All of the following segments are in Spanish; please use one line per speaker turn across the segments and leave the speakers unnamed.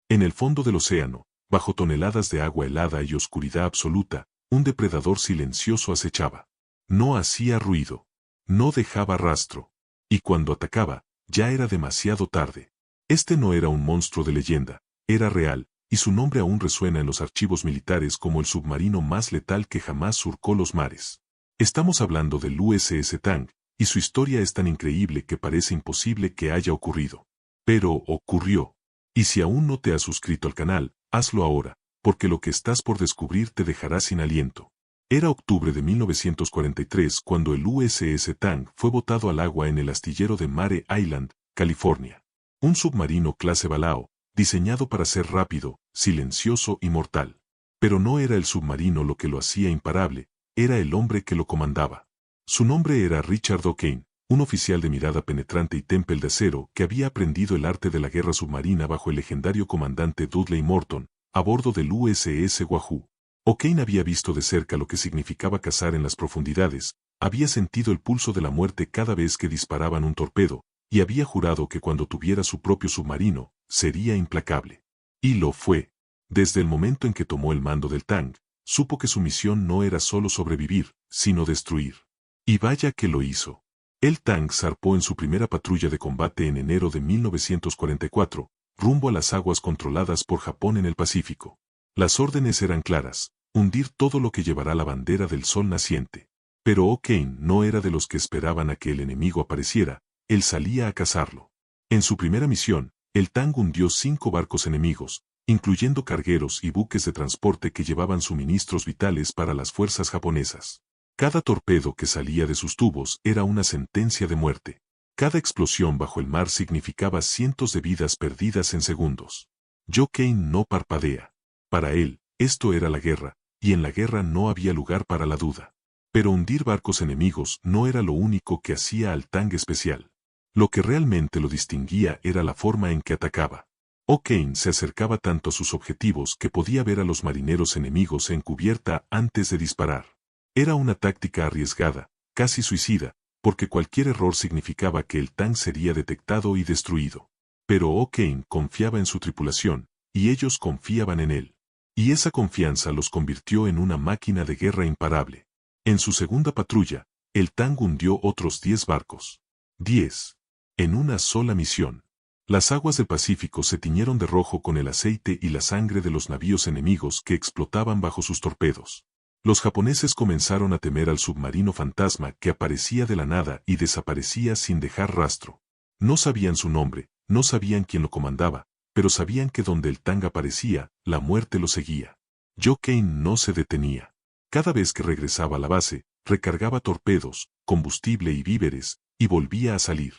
En el fondo del océano, bajo toneladas de agua helada y oscuridad absoluta, un depredador silencioso acechaba. No hacía ruido. No dejaba rastro. Y cuando atacaba, ya era demasiado tarde. Este no era un monstruo de leyenda, era real, y su nombre aún resuena en los archivos militares como el submarino más letal que jamás surcó los mares. Estamos hablando del USS Tang, y su historia es tan increíble que parece imposible que haya ocurrido. Pero ocurrió. Y si aún no te has suscrito al canal, hazlo ahora, porque lo que estás por descubrir te dejará sin aliento. Era octubre de 1943 cuando el USS Tang fue botado al agua en el astillero de Mare Island, California. Un submarino clase Balao, diseñado para ser rápido, silencioso y mortal. Pero no era el submarino lo que lo hacía imparable, era el hombre que lo comandaba. Su nombre era Richard O'Kane, un oficial de mirada penetrante y temple de acero que había aprendido el arte de la guerra submarina bajo el legendario comandante Dudley Morton, a bordo del USS Wahoo. O'Kane había visto de cerca lo que significaba cazar en las profundidades, había sentido el pulso de la muerte cada vez que disparaban un torpedo, y había jurado que cuando tuviera su propio submarino, sería implacable. Y lo fue. Desde el momento en que tomó el mando del Tang, supo que su misión no era solo sobrevivir, sino destruir. Y vaya que lo hizo. El Tang zarpó en su primera patrulla de combate en enero de 1944, rumbo a las aguas controladas por Japón en el Pacífico. Las órdenes eran claras, hundir todo lo que llevará la bandera del sol naciente. Pero O'Kane no era de los que esperaban a que el enemigo apareciera, él salía a cazarlo. En su primera misión, el Tang hundió 5 barcos enemigos, incluyendo cargueros y buques de transporte que llevaban suministros vitales para las fuerzas japonesas. Cada torpedo que salía de sus tubos era una sentencia de muerte. Cada explosión bajo el mar significaba cientos de vidas perdidas en segundos. O'Kane no parpadea. Para él, esto era la guerra, y en la guerra no había lugar para la duda. Pero hundir barcos enemigos no era lo único que hacía al Tang especial. Lo que realmente lo distinguía era la forma en que atacaba. O'Kane se acercaba tanto a sus objetivos que podía ver a los marineros enemigos en cubierta antes de disparar. Era una táctica arriesgada, casi suicida, porque cualquier error significaba que el Tang sería detectado y destruido. Pero O'Kane confiaba en su tripulación, y ellos confiaban en él. Y esa confianza los convirtió en una máquina de guerra imparable. En su segunda patrulla, el Tang hundió otros 10 barcos. 10. En una sola misión. Las aguas del Pacífico se tiñeron de rojo con el aceite y la sangre de los navíos enemigos que explotaban bajo sus torpedos. Los japoneses comenzaron a temer al submarino fantasma que aparecía de la nada y desaparecía sin dejar rastro. No sabían su nombre, no sabían quién lo comandaba, pero sabían que donde el Tang aparecía, la muerte lo seguía. O'Kane no se detenía. Cada vez que regresaba a la base, recargaba torpedos, combustible y víveres, y volvía a salir.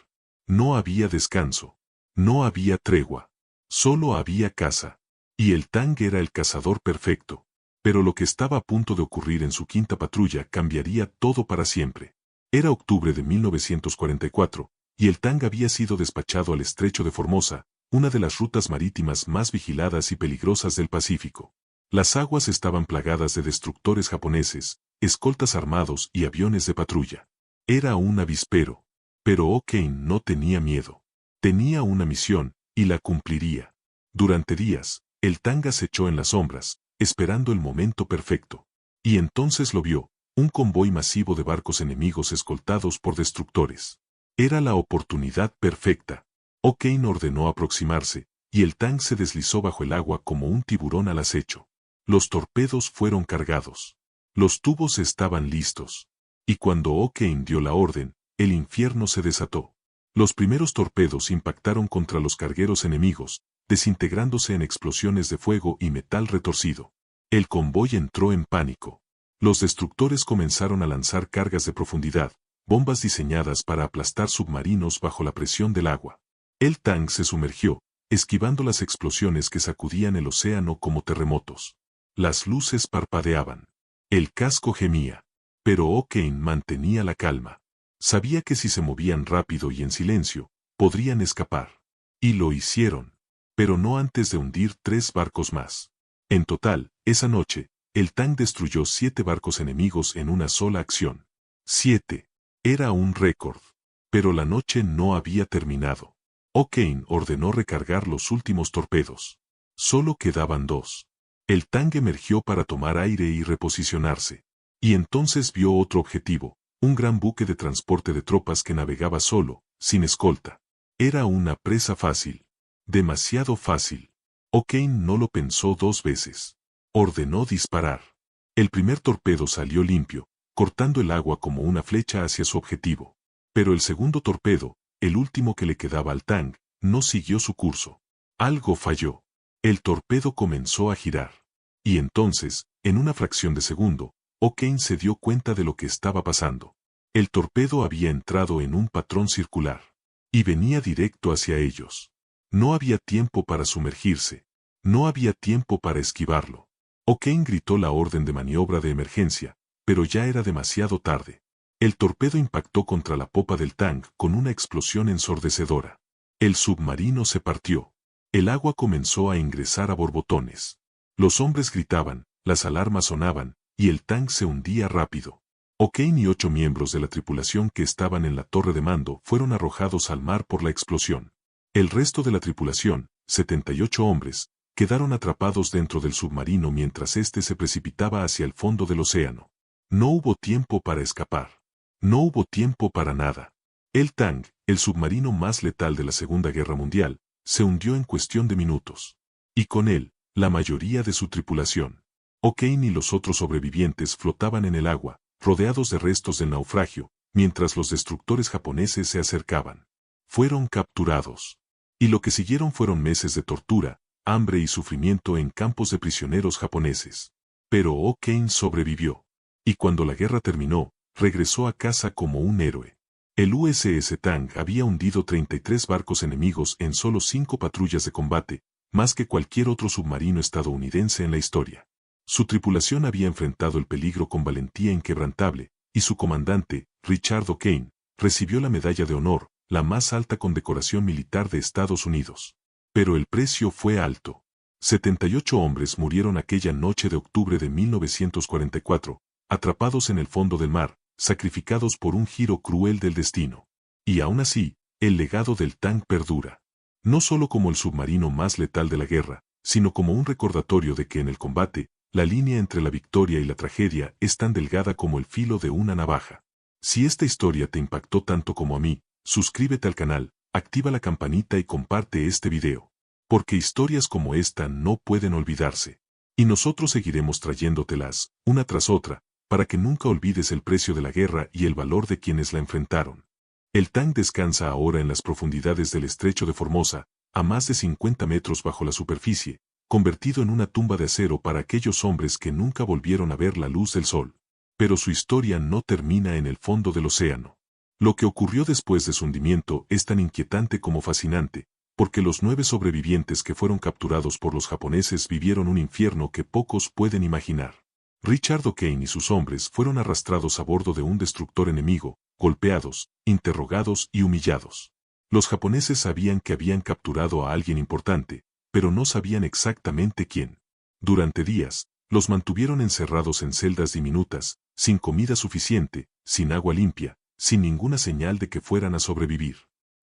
No había descanso. No había tregua. Solo había caza. Y el Tang era el cazador perfecto. Pero lo que estaba a punto de ocurrir en su quinta patrulla cambiaría todo para siempre. Era octubre de 1944, y el Tang había sido despachado al estrecho de Formosa, una de las rutas marítimas más vigiladas y peligrosas del Pacífico. Las aguas estaban plagadas de destructores japoneses, escoltas armados y aviones de patrulla. Era un avispero. Pero O'Kane no tenía miedo. Tenía una misión, y la cumpliría. Durante días, el Tang se echó en las sombras, esperando el momento perfecto. Y entonces lo vio, un convoy masivo de barcos enemigos escoltados por destructores. Era la oportunidad perfecta. O'Kane ordenó aproximarse, y el Tang se deslizó bajo el agua como un tiburón al acecho. Los torpedos fueron cargados. Los tubos estaban listos. Y cuando O'Kane dio la orden, el infierno se desató. Los primeros torpedos impactaron contra los cargueros enemigos, desintegrándose en explosiones de fuego y metal retorcido. El convoy entró en pánico. Los destructores comenzaron a lanzar cargas de profundidad, bombas diseñadas para aplastar submarinos bajo la presión del agua. El Tang se sumergió, esquivando las explosiones que sacudían el océano como terremotos. Las luces parpadeaban. El casco gemía. Pero O'Kane mantenía la calma. Sabía que si se movían rápido y en silencio, podrían escapar. Y lo hicieron. Pero no antes de hundir 3 barcos más. En total, esa noche, el Tang destruyó 7 barcos enemigos en una sola acción. 7. Era un récord. Pero la noche no había terminado. O'Kane ordenó recargar los últimos torpedos. Solo quedaban dos. El Tang emergió para tomar aire y reposicionarse. Y entonces vio otro objetivo, un gran buque de transporte de tropas que navegaba solo, sin escolta. Era una presa fácil. Demasiado fácil. O'Kane no lo pensó dos veces. Ordenó disparar. El primer torpedo salió limpio, cortando el agua como una flecha hacia su objetivo. Pero el segundo torpedo, el último que le quedaba al Tang, no siguió su curso. Algo falló. El torpedo comenzó a girar. Y entonces, en una fracción de segundo, O'Kane se dio cuenta de lo que estaba pasando. El torpedo había entrado en un patrón circular. Y venía directo hacia ellos. No había tiempo para sumergirse. No había tiempo para esquivarlo. O'Kane gritó la orden de maniobra de emergencia, pero ya era demasiado tarde. El torpedo impactó contra la popa del Tang con una explosión ensordecedora. El submarino se partió. El agua comenzó a ingresar a borbotones. Los hombres gritaban, las alarmas sonaban, y el Tang se hundía rápido. O'Kane y 8 miembros de la tripulación que estaban en la torre de mando fueron arrojados al mar por la explosión. El resto de la tripulación, 78 hombres, quedaron atrapados dentro del submarino mientras éste se precipitaba hacia el fondo del océano. No hubo tiempo para escapar. No hubo tiempo para nada. El Tang, el submarino más letal de la Segunda Guerra Mundial, se hundió en cuestión de minutos. Y con él, la mayoría de su tripulación. O'Kane y los otros sobrevivientes flotaban en el agua, rodeados de restos del naufragio, mientras los destructores japoneses se acercaban. Fueron capturados. Y lo que siguieron fueron meses de tortura, hambre y sufrimiento en campos de prisioneros japoneses. Pero O'Kane sobrevivió. Y cuando la guerra terminó, regresó a casa como un héroe. El USS Tang había hundido 33 barcos enemigos en solo 5 patrullas de combate, más que cualquier otro submarino estadounidense en la historia. Su tripulación había enfrentado el peligro con valentía inquebrantable, y su comandante, Richard O'Kane, recibió la Medalla de Honor, la más alta condecoración militar de Estados Unidos. Pero el precio fue alto. 78 hombres murieron aquella noche de octubre de 1944, atrapados en el fondo del mar, sacrificados por un giro cruel del destino. Y aún así, el legado del Tang perdura. No solo como el submarino más letal de la guerra, sino como un recordatorio de que en el combate, la línea entre la victoria y la tragedia es tan delgada como el filo de una navaja. Si esta historia te impactó tanto como a mí, suscríbete al canal, activa la campanita y comparte este video. Porque historias como esta no pueden olvidarse. Y nosotros seguiremos trayéndotelas, una tras otra, para que nunca olvides el precio de la guerra y el valor de quienes la enfrentaron. El Tang descansa ahora en las profundidades del estrecho de Formosa, a más de 50 metros bajo la superficie, convertido en una tumba de acero para aquellos hombres que nunca volvieron a ver la luz del sol. Pero su historia no termina en el fondo del océano. Lo que ocurrió después de su hundimiento es tan inquietante como fascinante, porque los 9 sobrevivientes que fueron capturados por los japoneses vivieron un infierno que pocos pueden imaginar. Richard O'Kane y sus hombres fueron arrastrados a bordo de un destructor enemigo, golpeados, interrogados y humillados. Los japoneses sabían que habían capturado a alguien importante, pero no sabían exactamente quién. Durante días, los mantuvieron encerrados en celdas diminutas, sin comida suficiente, sin agua limpia, sin ninguna señal de que fueran a sobrevivir.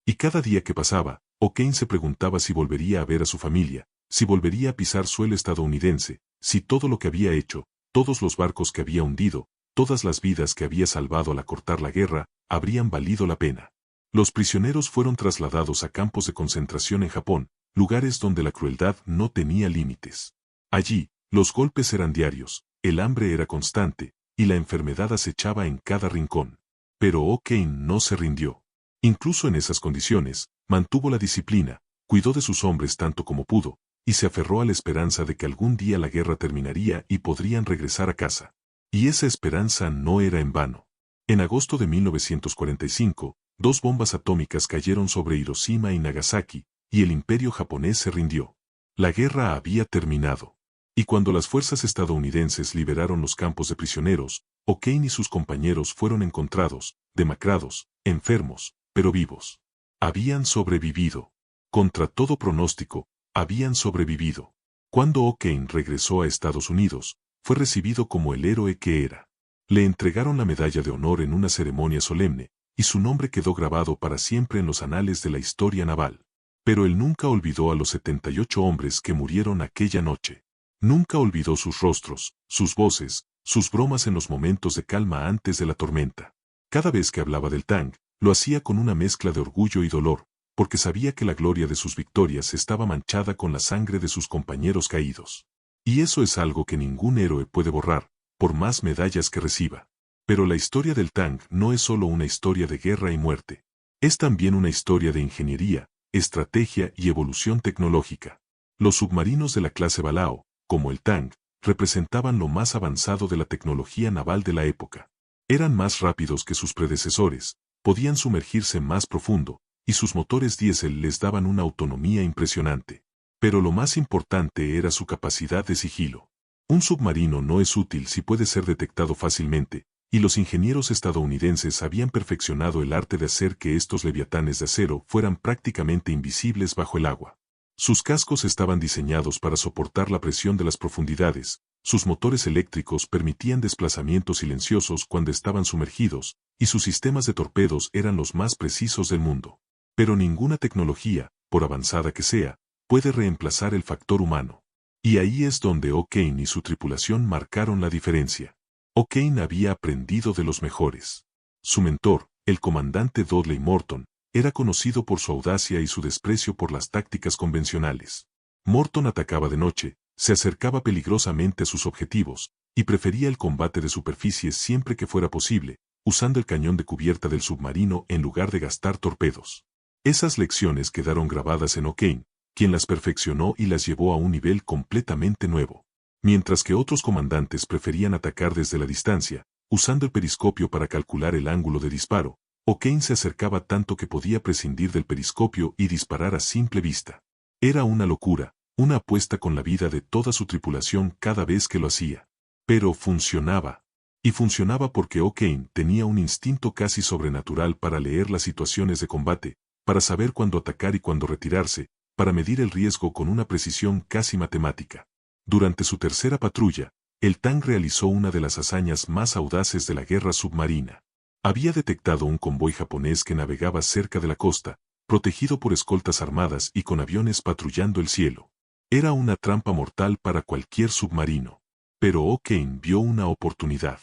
Y cada día que pasaba, O'Kane se preguntaba si volvería a ver a su familia, si volvería a pisar suelo estadounidense, si todo lo que había hecho, todos los barcos que había hundido, todas las vidas que había salvado al acortar la guerra, habrían valido la pena. Los prisioneros fueron trasladados a campos de concentración en Japón, lugares donde la crueldad no tenía límites. Allí, los golpes eran diarios, el hambre era constante, y la enfermedad acechaba en cada rincón. Pero O'Kane no se rindió. Incluso en esas condiciones, mantuvo la disciplina, cuidó de sus hombres tanto como pudo, y se aferró a la esperanza de que algún día la guerra terminaría y podrían regresar a casa. Y esa esperanza no era en vano. En agosto de 1945, 2 bombas atómicas cayeron sobre Hiroshima y Nagasaki, y el imperio japonés se rindió. La guerra había terminado. Y cuando las fuerzas estadounidenses liberaron los campos de prisioneros, O'Kane y sus compañeros fueron encontrados, demacrados, enfermos, pero vivos. Habían sobrevivido. Contra todo pronóstico, habían sobrevivido. Cuando O'Kane regresó a Estados Unidos, fue recibido como el héroe que era. Le entregaron la Medalla de Honor en una ceremonia solemne, y su nombre quedó grabado para siempre en los anales de la historia naval. Pero él nunca olvidó a los 78 hombres que murieron aquella noche. Nunca olvidó sus rostros, sus voces, sus bromas en los momentos de calma antes de la tormenta. Cada vez que hablaba del Tang, lo hacía con una mezcla de orgullo y dolor, porque sabía que la gloria de sus victorias estaba manchada con la sangre de sus compañeros caídos. Y eso es algo que ningún héroe puede borrar, por más medallas que reciba. Pero la historia del Tang no es solo una historia de guerra y muerte. Es también una historia de ingeniería, estrategia y evolución tecnológica. Los submarinos de la clase Balao, como el Tang, representaban lo más avanzado de la tecnología naval de la época. Eran más rápidos que sus predecesores, podían sumergirse más profundo, y sus motores diésel les daban una autonomía impresionante. Pero lo más importante era su capacidad de sigilo. Un submarino no es útil si puede ser detectado fácilmente, y los ingenieros estadounidenses habían perfeccionado el arte de hacer que estos leviatanes de acero fueran prácticamente invisibles bajo el agua. Sus cascos estaban diseñados para soportar la presión de las profundidades, sus motores eléctricos permitían desplazamientos silenciosos cuando estaban sumergidos, y sus sistemas de torpedos eran los más precisos del mundo. Pero ninguna tecnología, por avanzada que sea, puede reemplazar el factor humano. Y ahí es donde O'Kane y su tripulación marcaron la diferencia. O'Kane había aprendido de los mejores. Su mentor, el comandante Dudley Morton, era conocido por su audacia y su desprecio por las tácticas convencionales. Morton atacaba de noche, se acercaba peligrosamente a sus objetivos, y prefería el combate de superficie siempre que fuera posible, usando el cañón de cubierta del submarino en lugar de gastar torpedos. Esas lecciones quedaron grabadas en O'Kane, quien las perfeccionó y las llevó a un nivel completamente nuevo. Mientras que otros comandantes preferían atacar desde la distancia, usando el periscopio para calcular el ángulo de disparo, O'Kane se acercaba tanto que podía prescindir del periscopio y disparar a simple vista. Era una locura, una apuesta con la vida de toda su tripulación cada vez que lo hacía. Pero funcionaba. Y funcionaba porque O'Kane tenía un instinto casi sobrenatural para leer las situaciones de combate, para saber cuándo atacar y cuándo retirarse, para medir el riesgo con una precisión casi matemática. Durante su tercera patrulla, el Tang realizó una de las hazañas más audaces de la guerra submarina. Había detectado un convoy japonés que navegaba cerca de la costa, protegido por escoltas armadas y con aviones patrullando el cielo. Era una trampa mortal para cualquier submarino. Pero O'Kane vio una oportunidad.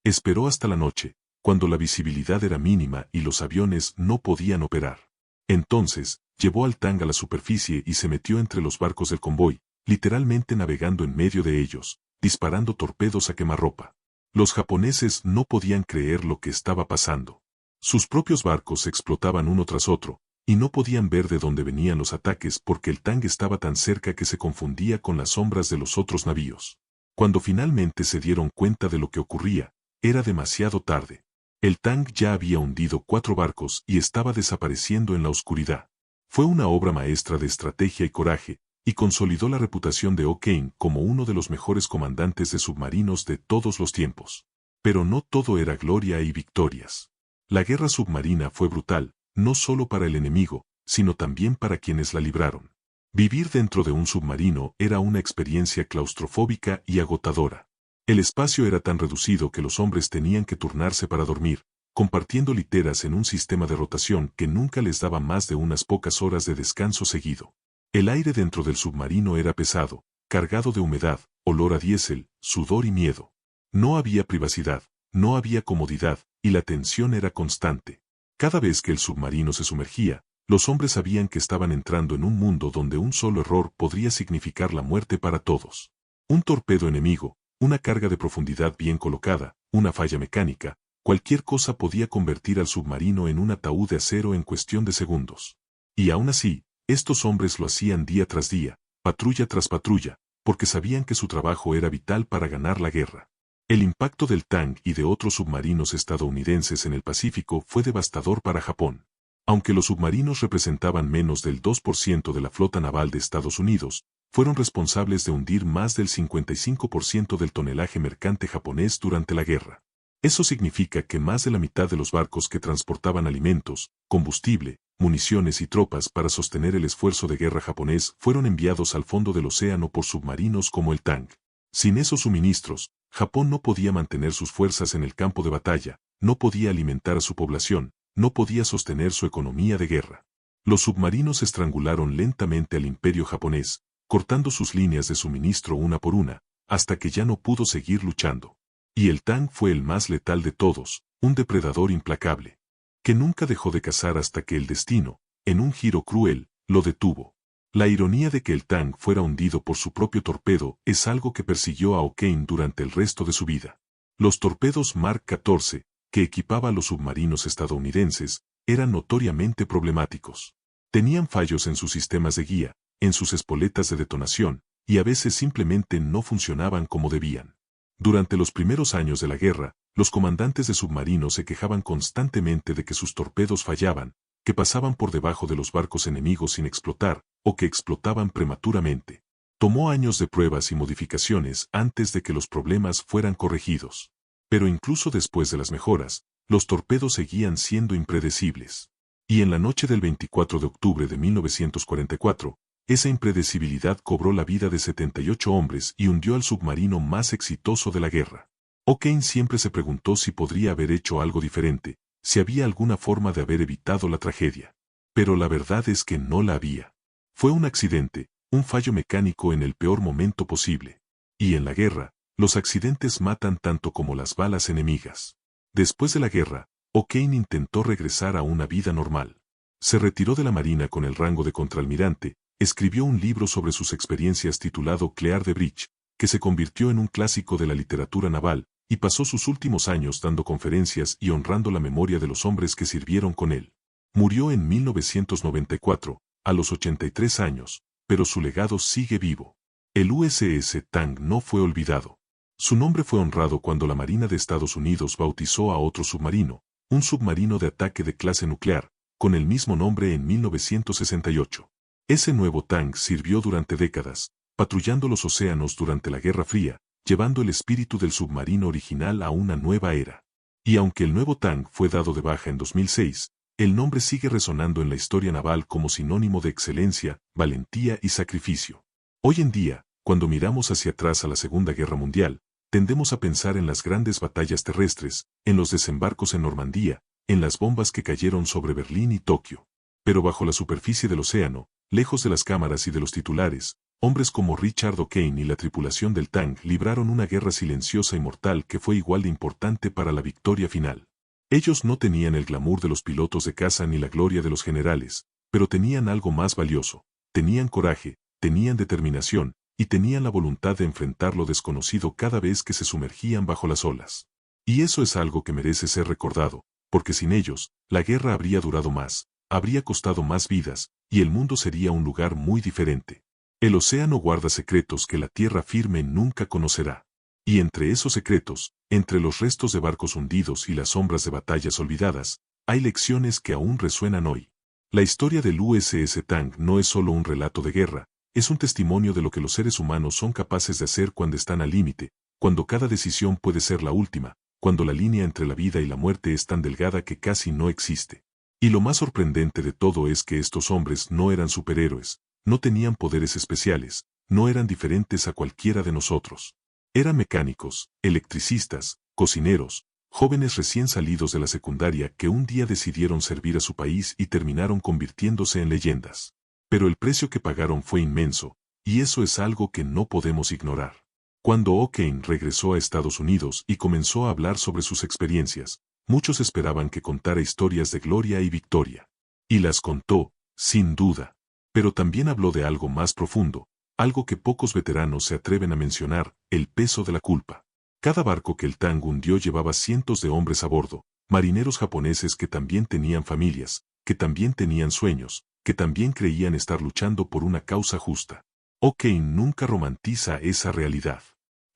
Esperó hasta la noche, cuando la visibilidad era mínima y los aviones no podían operar. Entonces, llevó al Tang a la superficie y se metió entre los barcos del convoy, literalmente navegando en medio de ellos, disparando torpedos a quemarropa. Los japoneses no podían creer lo que estaba pasando. Sus propios barcos explotaban uno tras otro, y no podían ver de dónde venían los ataques porque el Tang estaba tan cerca que se confundía con las sombras de los otros navíos. Cuando finalmente se dieron cuenta de lo que ocurría, era demasiado tarde. El Tang ya había hundido 4 barcos y estaba desapareciendo en la oscuridad. Fue una obra maestra de estrategia y coraje, y consolidó la reputación de O'Kane como uno de los mejores comandantes de submarinos de todos los tiempos. Pero no todo era gloria y victorias. La guerra submarina fue brutal, no solo para el enemigo, sino también para quienes la libraron. Vivir dentro de un submarino era una experiencia claustrofóbica y agotadora. El espacio era tan reducido que los hombres tenían que turnarse para dormir, compartiendo literas en un sistema de rotación que nunca les daba más de unas pocas horas de descanso seguido. El aire dentro del submarino era pesado, cargado de humedad, olor a diésel, sudor y miedo. No había privacidad, no había comodidad, y la tensión era constante. Cada vez que el submarino se sumergía, los hombres sabían que estaban entrando en un mundo donde un solo error podría significar la muerte para todos. Un torpedo enemigo, una carga de profundidad bien colocada, una falla mecánica, cualquier cosa podía convertir al submarino en un ataúd de acero en cuestión de segundos. Y aún así, estos hombres lo hacían día tras día, patrulla tras patrulla, porque sabían que su trabajo era vital para ganar la guerra. El impacto del Tang y de otros submarinos estadounidenses en el Pacífico fue devastador para Japón. Aunque los submarinos representaban menos del 2% de la flota naval de Estados Unidos, fueron responsables de hundir más del 55% del tonelaje mercante japonés durante la guerra. Eso significa que más de la mitad de los barcos que transportaban alimentos, combustible, municiones y tropas para sostener el esfuerzo de guerra japonés fueron enviados al fondo del océano por submarinos como el Tang. Sin esos suministros, Japón no podía mantener sus fuerzas en el campo de batalla, no podía alimentar a su población, no podía sostener su economía de guerra. Los submarinos estrangularon lentamente al imperio japonés, cortando sus líneas de suministro una por una, hasta que ya no pudo seguir luchando. Y el Tang fue el más letal de todos, un depredador implacable, que nunca dejó de cazar hasta que el destino, en un giro cruel, lo detuvo. La ironía de que el Tang fuera hundido por su propio torpedo es algo que persiguió a O'Kane durante el resto de su vida. Los torpedos Mark 14, que equipaba a los submarinos estadounidenses, eran notoriamente problemáticos. Tenían fallos en sus sistemas de guía, en sus espoletas de detonación, y a veces simplemente no funcionaban como debían. Durante los primeros años de la guerra, los comandantes de submarinos se quejaban constantemente de que sus torpedos fallaban, que pasaban por debajo de los barcos enemigos sin explotar, o que explotaban prematuramente. Tomó años de pruebas y modificaciones antes de que los problemas fueran corregidos. Pero incluso después de las mejoras, los torpedos seguían siendo impredecibles. Y en la noche del 24 de octubre de 1944, esa impredecibilidad cobró la vida de 78 hombres y hundió al submarino más exitoso de la guerra. O'Kane siempre se preguntó si podría haber hecho algo diferente, si había alguna forma de haber evitado la tragedia. Pero la verdad es que no la había. Fue un accidente, un fallo mecánico en el peor momento posible. Y en la guerra, los accidentes matan tanto como las balas enemigas. Después de la guerra, O'Kane intentó regresar a una vida normal. Se retiró de la Marina con el rango de contraalmirante, escribió un libro sobre sus experiencias titulado Clear the Bridge, que se convirtió en un clásico de la literatura naval, y pasó sus últimos años dando conferencias y honrando la memoria de los hombres que sirvieron con él. Murió en 1994, a los 83 años, pero su legado sigue vivo. El USS Tang no fue olvidado. Su nombre fue honrado cuando la Marina de Estados Unidos bautizó a otro submarino, un submarino de ataque de clase nuclear, con el mismo nombre en 1968. Ese nuevo Tang sirvió durante décadas, patrullando los océanos durante la Guerra Fría, llevando el espíritu del submarino original a una nueva era. Y aunque el nuevo Tang fue dado de baja en 2006, el nombre sigue resonando en la historia naval como sinónimo de excelencia, valentía y sacrificio. Hoy en día, cuando miramos hacia atrás a la Segunda Guerra Mundial, tendemos a pensar en las grandes batallas terrestres, en los desembarcos en Normandía, en las bombas que cayeron sobre Berlín y Tokio. Pero bajo la superficie del océano, lejos de las cámaras y de los titulares, hombres como Richard O'Kane y la tripulación del Tang libraron una guerra silenciosa y mortal que fue igual de importante para la victoria final. Ellos no tenían el glamour de los pilotos de caza ni la gloria de los generales, pero tenían algo más valioso. Tenían coraje, tenían determinación, y tenían la voluntad de enfrentar lo desconocido cada vez que se sumergían bajo las olas. Y eso es algo que merece ser recordado, porque sin ellos, la guerra habría durado más, habría costado más vidas, y el mundo sería un lugar muy diferente. El océano guarda secretos que la tierra firme nunca conocerá. Y entre esos secretos, entre los restos de barcos hundidos y las sombras de batallas olvidadas, hay lecciones que aún resuenan hoy. La historia del USS Tang no es solo un relato de guerra, es un testimonio de lo que los seres humanos son capaces de hacer cuando están al límite, cuando cada decisión puede ser la última, cuando la línea entre la vida y la muerte es tan delgada que casi no existe. Y lo más sorprendente de todo es que estos hombres no eran superhéroes, no tenían poderes especiales, no eran diferentes a cualquiera de nosotros. Eran mecánicos, electricistas, cocineros, jóvenes recién salidos de la secundaria que un día decidieron servir a su país y terminaron convirtiéndose en leyendas. Pero el precio que pagaron fue inmenso, y eso es algo que no podemos ignorar. Cuando O'Kane regresó a Estados Unidos y comenzó a hablar sobre sus experiencias, muchos esperaban que contara historias de gloria y victoria. Y las contó, sin duda. Pero también habló de algo más profundo, algo que pocos veteranos se atreven a mencionar, el peso de la culpa. Cada barco que el Tang hundió llevaba cientos de hombres a bordo, marineros japoneses que también tenían familias, que también tenían sueños, que también creían estar luchando por una causa justa. O'Kane nunca romantiza esa realidad.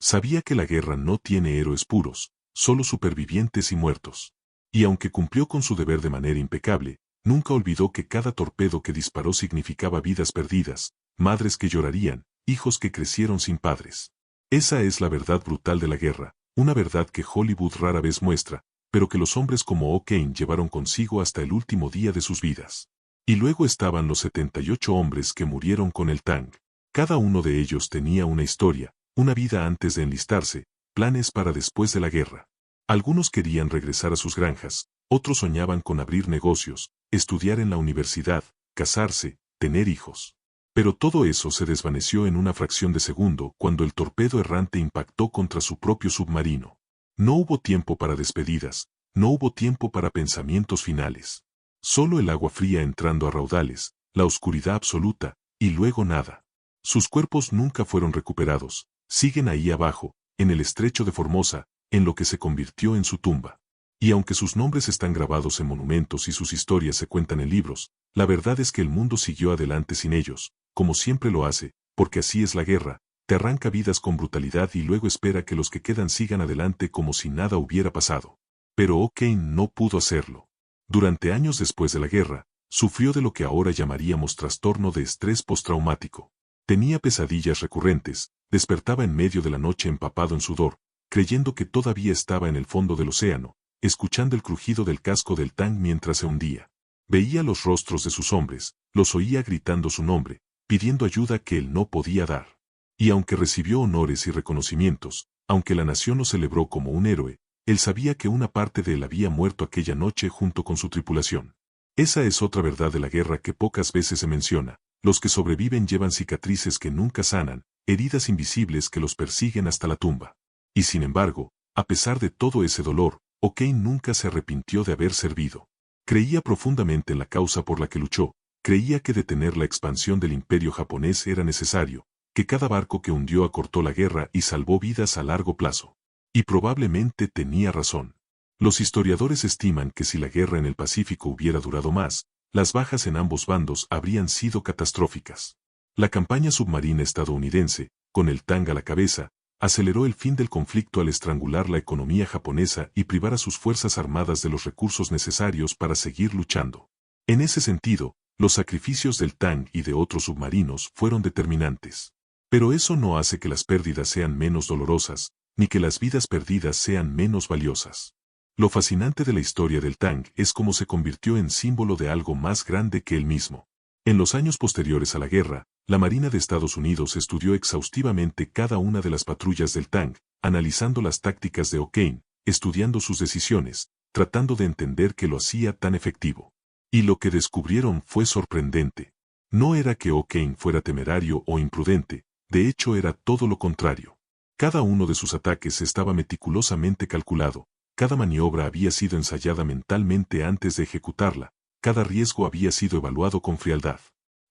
Sabía que la guerra no tiene héroes puros, solo supervivientes y muertos. Y aunque cumplió con su deber de manera impecable, nunca olvidó que cada torpedo que disparó significaba vidas perdidas, madres que llorarían, hijos que crecieron sin padres. Esa es la verdad brutal de la guerra, una verdad que Hollywood rara vez muestra, pero que los hombres como O'Kane llevaron consigo hasta el último día de sus vidas. Y luego estaban los 78 hombres que murieron con el Tang. Cada uno de ellos tenía una historia, una vida antes de enlistarse, planes para después de la guerra. Algunos querían regresar a sus granjas, otros soñaban con abrir negocios, estudiar en la universidad, casarse, tener hijos. Pero todo eso se desvaneció en una fracción de segundo cuando el torpedo errante impactó contra su propio submarino. No hubo tiempo para despedidas, no hubo tiempo para pensamientos finales. Solo el agua fría entrando a raudales, la oscuridad absoluta, y luego nada. Sus cuerpos nunca fueron recuperados, siguen ahí abajo, en el estrecho de Formosa, en lo que se convirtió en su tumba. Y aunque sus nombres están grabados en monumentos y sus historias se cuentan en libros, la verdad es que el mundo siguió adelante sin ellos, como siempre lo hace, porque así es la guerra, te arranca vidas con brutalidad y luego espera que los que quedan sigan adelante como si nada hubiera pasado. Pero O'Kane no pudo hacerlo. Durante años después de la guerra, sufrió de lo que ahora llamaríamos trastorno de estrés postraumático. Tenía pesadillas recurrentes, despertaba en medio de la noche empapado en sudor, creyendo que todavía estaba en el fondo del océano, escuchando el crujido del casco del tanque mientras se hundía. Veía los rostros de sus hombres, los oía gritando su nombre, pidiendo ayuda que él no podía dar. Y aunque recibió honores y reconocimientos, aunque la nación lo celebró como un héroe, él sabía que una parte de él había muerto aquella noche junto con su tripulación. Esa es otra verdad de la guerra que pocas veces se menciona. Los que sobreviven llevan cicatrices que nunca sanan, heridas invisibles que los persiguen hasta la tumba. Y sin embargo, a pesar de todo ese dolor, O'Kane nunca se arrepintió de haber servido. Creía profundamente en la causa por la que luchó, creía que detener la expansión del imperio japonés era necesario, que cada barco que hundió acortó la guerra y salvó vidas a largo plazo. Y probablemente tenía razón. Los historiadores estiman que si la guerra en el Pacífico hubiera durado más, las bajas en ambos bandos habrían sido catastróficas. La campaña submarina estadounidense, con el Tang a la cabeza, aceleró el fin del conflicto al estrangular la economía japonesa y privar a sus fuerzas armadas de los recursos necesarios para seguir luchando. En ese sentido, los sacrificios del Tang y de otros submarinos fueron determinantes. Pero eso no hace que las pérdidas sean menos dolorosas, ni que las vidas perdidas sean menos valiosas. Lo fascinante de la historia del Tang es cómo se convirtió en símbolo de algo más grande que él mismo. En los años posteriores a la guerra, la Marina de Estados Unidos estudió exhaustivamente cada una de las patrullas del Tang, analizando las tácticas de O'Kane, estudiando sus decisiones, tratando de entender qué lo hacía tan efectivo. Y lo que descubrieron fue sorprendente. No era que O'Kane fuera temerario o imprudente, de hecho era todo lo contrario. Cada uno de sus ataques estaba meticulosamente calculado, cada maniobra había sido ensayada mentalmente antes de ejecutarla, cada riesgo había sido evaluado con frialdad.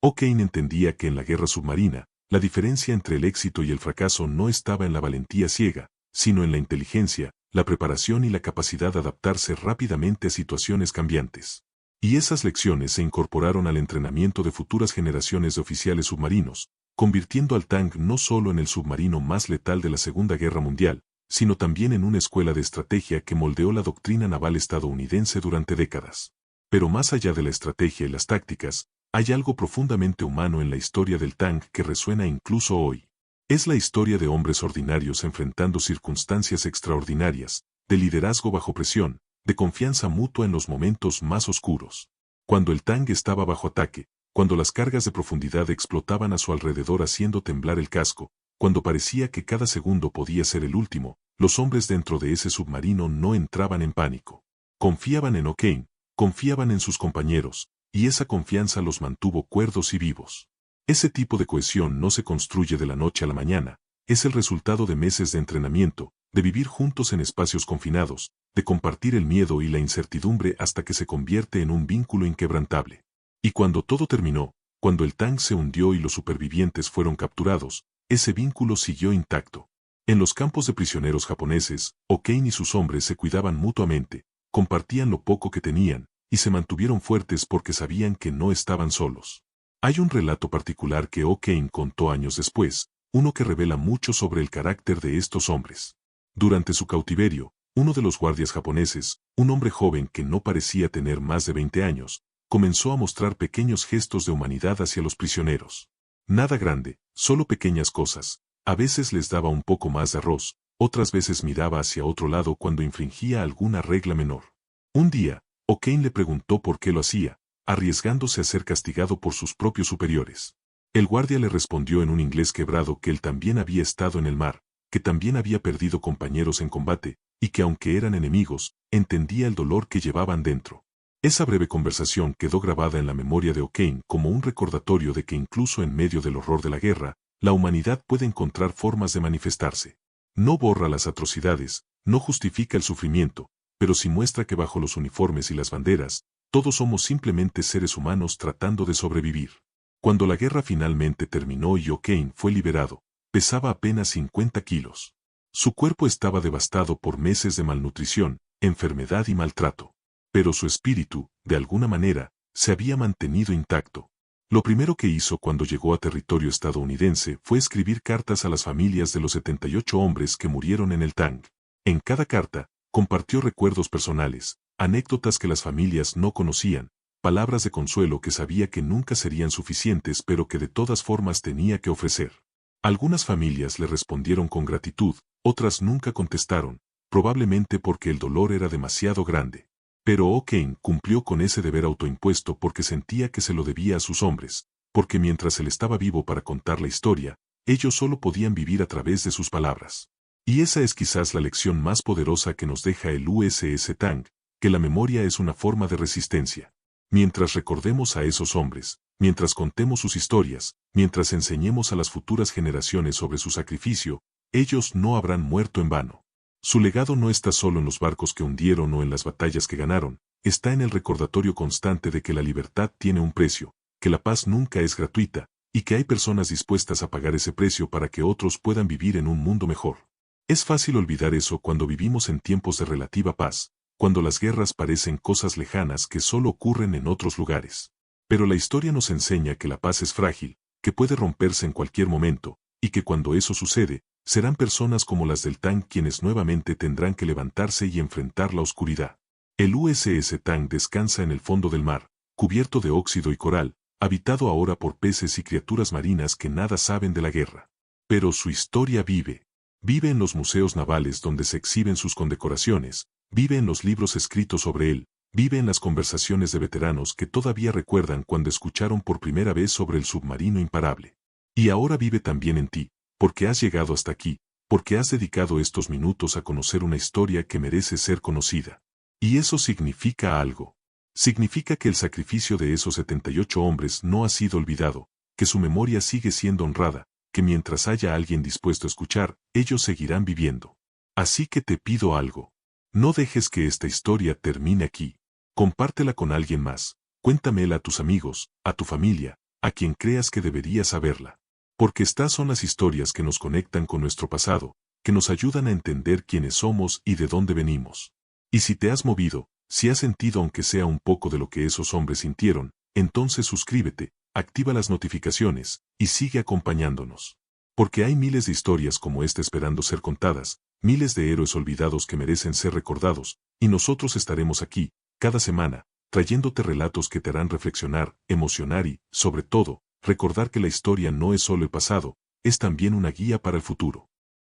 O'Kane entendía que en la guerra submarina, la diferencia entre el éxito y el fracaso no estaba en la valentía ciega, sino en la inteligencia, la preparación y la capacidad de adaptarse rápidamente a situaciones cambiantes. Y esas lecciones se incorporaron al entrenamiento de futuras generaciones de oficiales submarinos, convirtiendo al Tang no solo en el submarino más letal de la Segunda Guerra Mundial, sino también en una escuela de estrategia que moldeó la doctrina naval estadounidense durante décadas. Pero más allá de la estrategia y las tácticas, hay algo profundamente humano en la historia del Tang que resuena incluso hoy. Es la historia de hombres ordinarios enfrentando circunstancias extraordinarias, de liderazgo bajo presión, de confianza mutua en los momentos más oscuros. Cuando el Tang estaba bajo ataque, cuando las cargas de profundidad explotaban a su alrededor haciendo temblar el casco, cuando parecía que cada segundo podía ser el último, los hombres dentro de ese submarino no entraban en pánico. Confiaban en O'Kane, confiaban en sus compañeros, y esa confianza los mantuvo cuerdos y vivos. Ese tipo de cohesión no se construye de la noche a la mañana, es el resultado de meses de entrenamiento, de vivir juntos en espacios confinados, de compartir el miedo y la incertidumbre hasta que se convierte en un vínculo inquebrantable. Y cuando todo terminó, cuando el Tang se hundió y los supervivientes fueron capturados, ese vínculo siguió intacto. En los campos de prisioneros japoneses, O'Kane y sus hombres se cuidaban mutuamente, compartían lo poco que tenían, y se mantuvieron fuertes porque sabían que no estaban solos. Hay un relato particular que O'Kane contó años después, uno que revela mucho sobre el carácter de estos hombres. Durante su cautiverio, uno de los guardias japoneses, un hombre joven que no parecía tener más de 20 años, comenzó a mostrar pequeños gestos de humanidad hacia los prisioneros. Nada grande, solo pequeñas cosas. A veces les daba un poco más de arroz, otras veces miraba hacia otro lado cuando infringía alguna regla menor. Un día, O'Kane le preguntó por qué lo hacía, arriesgándose a ser castigado por sus propios superiores. El guardia le respondió en un inglés quebrado que él también había estado en el mar, que también había perdido compañeros en combate, y que aunque eran enemigos, entendía el dolor que llevaban dentro. Esa breve conversación quedó grabada en la memoria de O'Kane como un recordatorio de que incluso en medio del horror de la guerra, la humanidad puede encontrar formas de manifestarse. No borra las atrocidades, no justifica el sufrimiento, pero sí muestra que bajo los uniformes y las banderas, todos somos simplemente seres humanos tratando de sobrevivir. Cuando la guerra finalmente terminó y O'Kane fue liberado, pesaba apenas 50 kilos. Su cuerpo estaba devastado por meses de malnutrición, enfermedad y maltrato. Pero su espíritu, de alguna manera, se había mantenido intacto. Lo primero que hizo cuando llegó a territorio estadounidense fue escribir cartas a las familias de los 78 hombres que murieron en el Tang. En cada carta, compartió recuerdos personales, anécdotas que las familias no conocían, palabras de consuelo que sabía que nunca serían suficientes pero que de todas formas tenía que ofrecer. Algunas familias le respondieron con gratitud, otras nunca contestaron, probablemente porque el dolor era demasiado grande. Pero O'Kane cumplió con ese deber autoimpuesto porque sentía que se lo debía a sus hombres, porque mientras él estaba vivo para contar la historia, ellos solo podían vivir a través de sus palabras. Y esa es quizás la lección más poderosa que nos deja el USS Tang, que la memoria es una forma de resistencia. Mientras recordemos a esos hombres, mientras contemos sus historias, mientras enseñemos a las futuras generaciones sobre su sacrificio, ellos no habrán muerto en vano. Su legado no está solo en los barcos que hundieron o en las batallas que ganaron, está en el recordatorio constante de que la libertad tiene un precio, que la paz nunca es gratuita, y que hay personas dispuestas a pagar ese precio para que otros puedan vivir en un mundo mejor. Es fácil olvidar eso cuando vivimos en tiempos de relativa paz, cuando las guerras parecen cosas lejanas que solo ocurren en otros lugares. Pero la historia nos enseña que la paz es frágil, que puede romperse en cualquier momento, y que cuando eso sucede, serán personas como las del Tang quienes nuevamente tendrán que levantarse y enfrentar la oscuridad. El USS Tang descansa en el fondo del mar, cubierto de óxido y coral, habitado ahora por peces y criaturas marinas que nada saben de la guerra. Pero su historia vive. Vive en los museos navales donde se exhiben sus condecoraciones, vive en los libros escritos sobre él, vive en las conversaciones de veteranos que todavía recuerdan cuando escucharon por primera vez sobre el submarino imparable. Y ahora vive también en ti, porque has llegado hasta aquí, porque has dedicado estos minutos a conocer una historia que merece ser conocida. Y eso significa algo. Significa que el sacrificio de esos 78 hombres no ha sido olvidado, que su memoria sigue siendo honrada, que mientras haya alguien dispuesto a escuchar, ellos seguirán viviendo. Así que te pido algo. No dejes que esta historia termine aquí. Compártela con alguien más, cuéntamela a tus amigos, a tu familia, a quien creas que debería saberla. Porque estas son las historias que nos conectan con nuestro pasado, que nos ayudan a entender quiénes somos y de dónde venimos. Y si te has movido, si has sentido aunque sea un poco de lo que esos hombres sintieron, entonces suscríbete, activa las notificaciones, y sigue acompañándonos. Porque hay miles de historias como esta esperando ser contadas, miles de héroes olvidados que merecen ser recordados, y nosotros estaremos aquí, cada semana, trayéndote relatos que te harán reflexionar, emocionar y, sobre todo, recordar que la historia no es solo el pasado, es también una guía para el futuro.